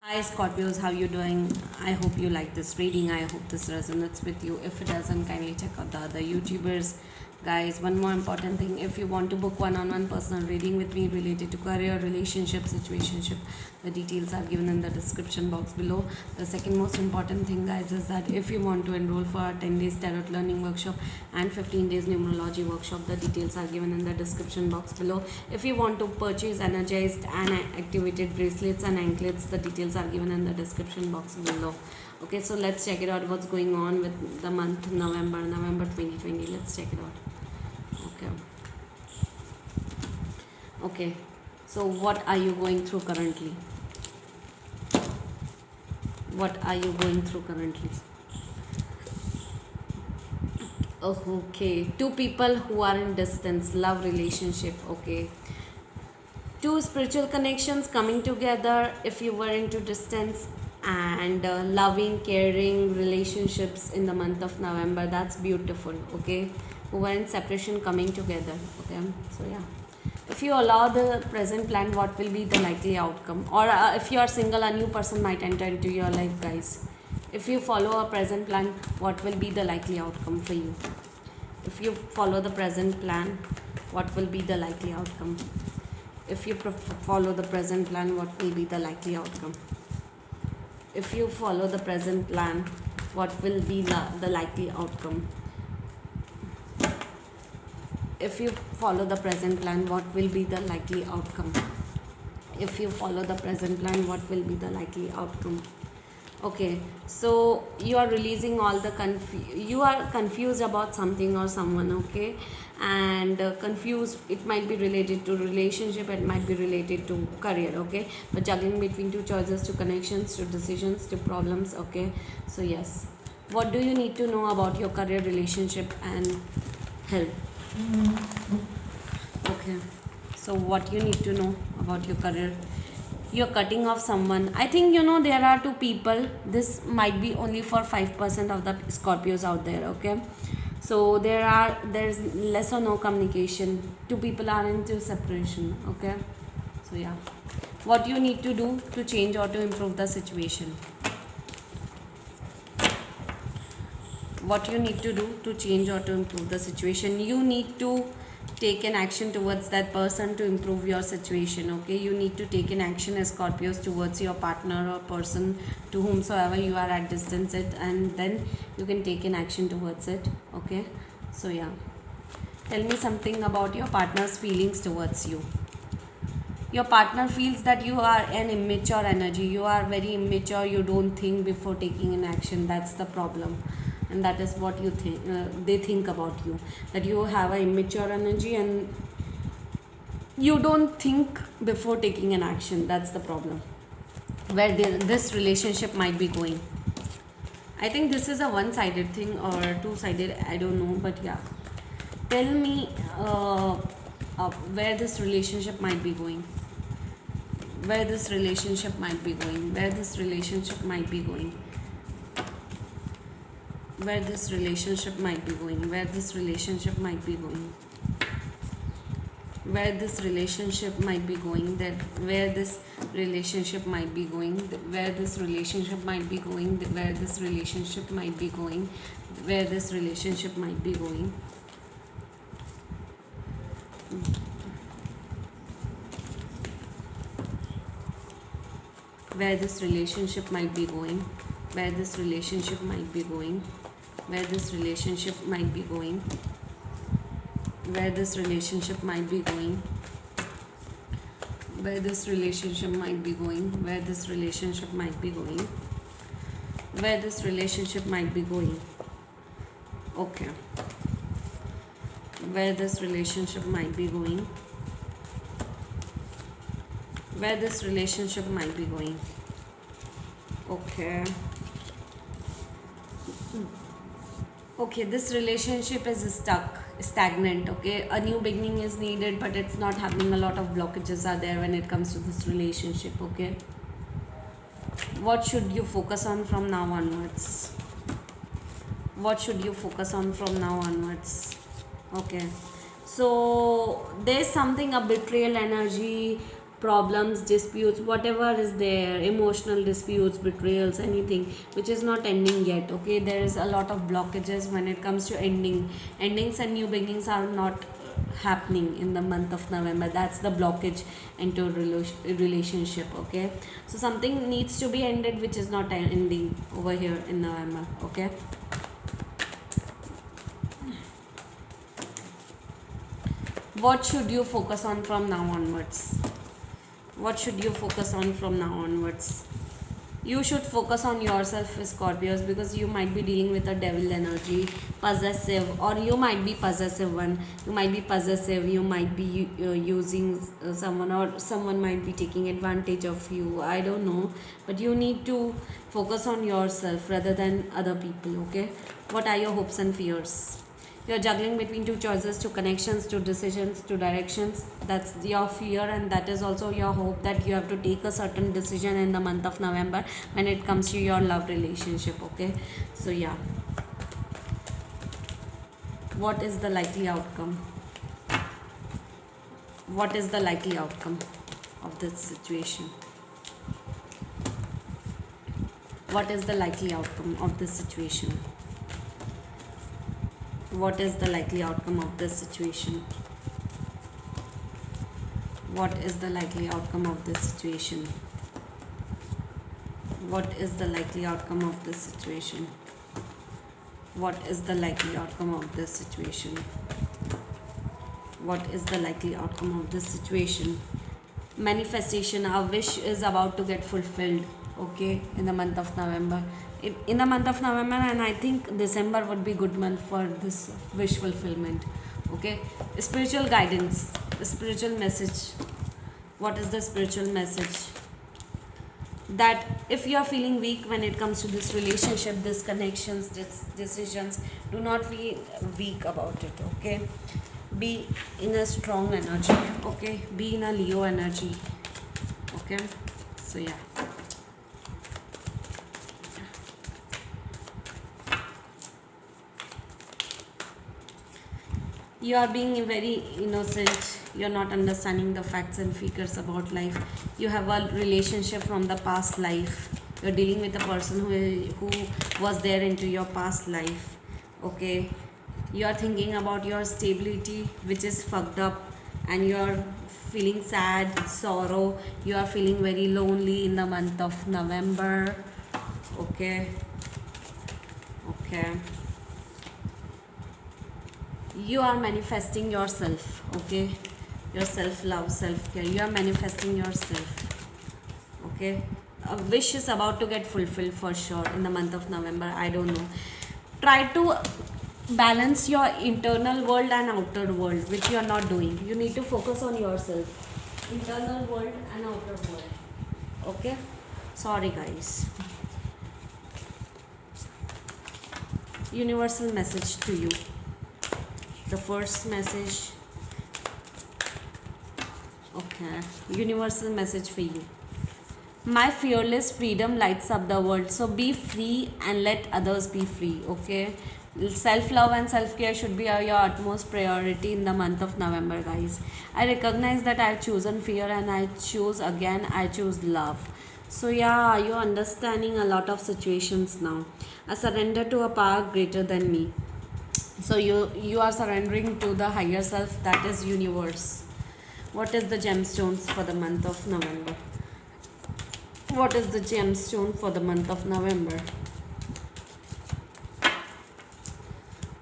Hi Scorpios, how you doing? I hope you like this reading. I hope this resonates with you. If it doesn't, kindly check out the other YouTubers. Guys, one more important thing. If you want to book one-on-one personal reading with me related to career, relationship, situationship, the details are given in the description box below. The second most important thing, guys, is that if you want to enroll for a 10 days tarot learning workshop and 15 days numerology workshop, the details are given in the description box below. If you want to purchase energized and activated bracelets and anklets, the details are given in the description box below. Okay, so let's check it out what's going on with the month November 2020. Let's check it out. Okay. Okay, so what are you going through currently? What are you going through currently? Oh, okay, two people who are in distance, love relationship. Okay, two spiritual connections coming together if you were into distance, and loving, caring relationships in the month of November. That's beautiful. Okay, who were in separation coming together. Okay, so yeah, if you allow the present plan, what will be the likely outcome? Or if you are single, a new person might enter into your life, guys. If you follow a present plan, what will be the likely outcome for you? If you follow the present plan, what will be the likely outcome? If you follow the present plan, what will be the likely outcome? If you follow the present plan, what will be the likely outcome? If you follow the present plan, what will be the likely outcome? If you follow the present plan, what will be the likely outcome? Okay, so you are releasing all the you are confused about something or someone. Okay, and confused, it might be related to relationship, it might be related to career. Okay, but juggling between two choices, to connections, to decisions, to problems. Okay, so yes, what do you need to know about your career, relationship and health? Okay, so what you need to know about your career? You're cutting off someone. I think there are two people. This might be only for 5% of the Scorpios out there. Okay, so there's less or no communication. Two people are into separation. Okay, so yeah, what you need to do to change or to improve the situation? What you need to do to change or to improve the situation? You need to take an action towards that person to improve your situation. Okay, you need to take an action as Scorpios towards your partner or person to whomsoever you are at distance it, and then you can take an action towards it. Okay, so yeah, tell me something about your partner's feelings towards you. Your partner feels that you are an immature energy. You are very immature. You don't think before taking an action. That's the problem, and that is what you think. They think about you, that you have an immature energy and you don't think before taking an action. That's the problem. Where this relationship might be going. I think this is a one-sided thing or two-sided. I don't know, but yeah. Tell me where this relationship might be going. Where this relationship might be going. Where this relationship might be going. Where this relationship might be going. Where this relationship might be going. Where this relationship might be going. That where this relationship might be going. Where this relationship might be going. Where this relationship might be going. Where this relationship might be going. Where this relationship might be going. Where this relationship might be going. Where this relationship might be going. Where this relationship might be going. Where this relationship might be going. Where this relationship might be going. Where this relationship might be going. Okay. Where this relationship might be going. Where this relationship might be going. Okay. Okay, this relationship is stuck, stagnant. Okay, a new beginning is needed, but it's not happening. A lot of blockages are there when it comes to this relationship. Okay, what should you focus on from now onwards? What should you focus on from now onwards? Okay, so there's something, a betrayal energy, problems, disputes, whatever is there, emotional disputes, betrayals, anything which is not ending yet. Okay, there is a lot of blockages when it comes to endings and new beginnings are not happening in the month of November. That's the blockage into relationship. Okay, so something needs to be ended which is not ending over here in November. Okay, what should you focus on from now onwards? What should you focus on from now onwards? You should focus on yourself, Scorpios, because you might be dealing with a devil energy, possessive, or you might be possessive one. You might be possessive. You might be using someone, or someone might be taking advantage of you. I don't know, but you need to focus on yourself rather than other people. Okay, what are your hopes and fears? You're juggling between two choices, two connections, two decisions, two directions. That's your fear, and that is also your hope that you have to take a certain decision in the month of November when it comes to your love relationship. Okay, so yeah, what is the likely outcome? What is the likely outcome of this situation? What is the likely outcome of this situation? What is the likely outcome of this situation? What is the likely outcome of this situation? What is the likely outcome of this situation? What is the likely outcome of this situation? What is the likely outcome of this situation? Manifestation, our wish is about to get fulfilled. Okay, in the month of November. In the month of November, and I think December would be good month for this wish fulfillment. Okay, spiritual guidance, spiritual message. What is the spiritual message? That if you are feeling weak when it comes to this relationship, this connections, this decisions, do not feel weak about it. Okay, be in a strong energy. Okay, be in a Leo energy. Okay, so yeah. You are being very innocent. You're not understanding the facts and figures about life. You have a relationship from the past life. You're dealing with a person who was there into your past life. Okay, you are thinking about your stability which is fucked up, and you're feeling sad, sorrow. You are feeling very lonely in the month of November. Okay, okay, you are manifesting yourself. Okay, your self love, self care, you are manifesting yourself. Okay, a wish is about to get fulfilled for sure in the month of November. I don't know, try to balance your internal world and outer world, which you are not doing. You need to focus on yourself, internal world and outer world. Okay, sorry guys. Universal message to you. The first message. Okay, universal message for you. My fearless freedom lights up the world. So be free and let others be free. Okay, self love and self care should be your utmost priority in the month of November, guys. I recognize that I've chosen fear, and I choose love. So yeah, you're understanding a lot of situations now. I surrender to a power greater than me. So you are surrendering to the higher self, that is universe. What is the gemstones for the month of November? What is the gemstone for the month of November?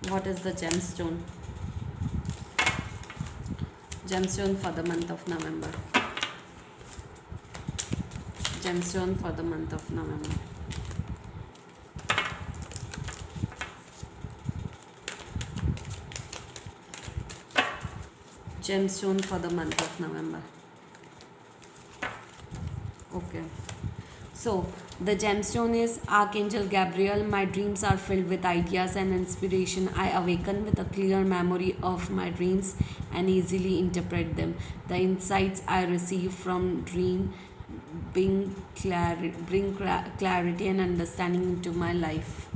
What is the gemstone? Gemstone for the month of November. Gemstone for the month of November. Gemstone for the month of November. Okay, so the gemstone is Archangel Gabriel. My dreams are filled with ideas and inspiration. I awaken with a clear memory of my dreams and easily interpret them. The insights I receive from dream bring clarity and understanding into my life.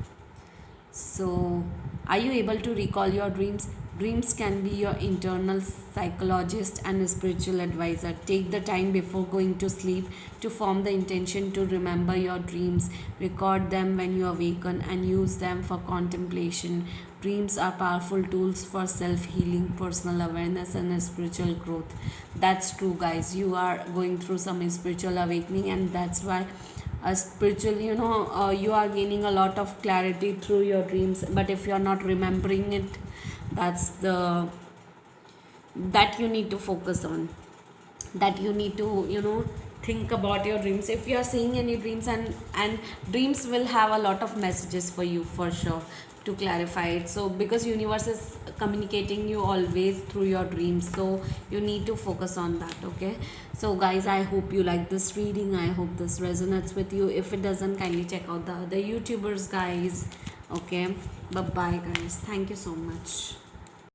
So, are you able to recall your dreams? Dreams can be your internal psychologist and spiritual advisor. Take the time before going to sleep to form the intention to remember your dreams. Record them when you awaken and use them for contemplation. Dreams are powerful tools for self healing, personal awareness, and spiritual growth. That's true, guys. You are going through some spiritual awakening, and that's why a spiritual, you are gaining a lot of clarity through your dreams. But if you are not remembering it, that's the that you need to focus on, that you need to think about your dreams. If you are seeing any dreams, and dreams will have a lot of messages for you for sure to clarify it. So because universe is communicating you always through your dreams, so you need to focus on that. Okay, so guys, I hope you like this reading. I hope this resonates with you. If it doesn't, kindly check out the other YouTubers, guys. Okay, bye bye, guys. Thank you so much.